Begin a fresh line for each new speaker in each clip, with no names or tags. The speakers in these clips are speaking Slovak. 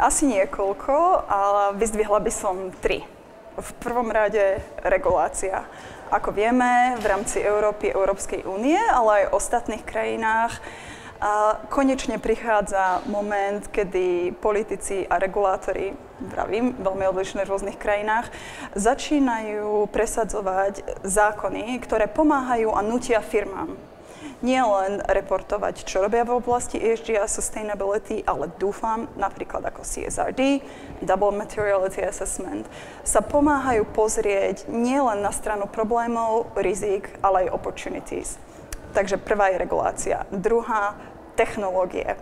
Asi niekoľko, ale vyzdvihla by som 3. V prvom rade regulácia. Ako vieme, v rámci Európy, Európskej únie, ale aj v ostatných krajinách konečne prichádza moment, kedy politici a regulátori, vravím, veľmi odlišné v rôznych krajinách, začínajú presadzovať zákony, ktoré pomáhajú a nutia firmám nie len reportovať, čo robia v oblasti ESG a sustainability, ale dúfam, napríklad ako CSRD, Double Materiality Assessment, sa pomáhajú pozrieť nielen na stranu problémov, rizik, ale aj opportunities. Takže prvá je regulácia. Druhá, technológie.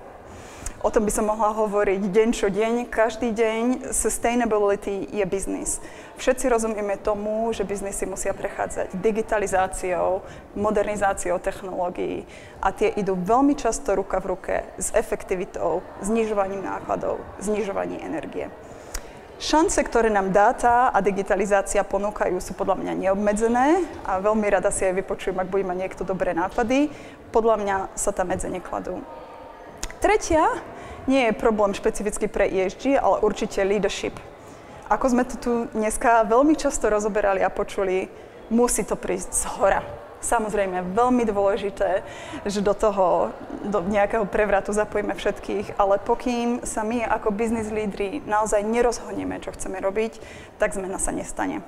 O tom by som mohla hovoriť deň čo deň, každý deň. Sustainability je biznis. Všetci rozumieme tomu, že biznisy musia prechádzať digitalizáciou, modernizáciou technológií a tie idú veľmi často ruka v ruke s efektivitou, znižovaním nákladov, znižovaním energie. Šance, ktoré nám dáta a digitalizácia ponúkajú, sú podľa mňa neobmedzené a veľmi rada si aj vypočujem, ak bude mať niekto dobré nápady. Podľa mňa sa tam medze nekladú. Tretia nie je problém špecificky pre ESG, ale určite leadership. Ako sme to tu dneska veľmi často rozoberali a počuli, musí to prísť zhora. Samozrejme, veľmi dôležité, že do nejakého prevratu zapojíme všetkých, ale pokým sa my ako business lídri naozaj nerozhodneme, čo chceme robiť, tak zmena sa nestane.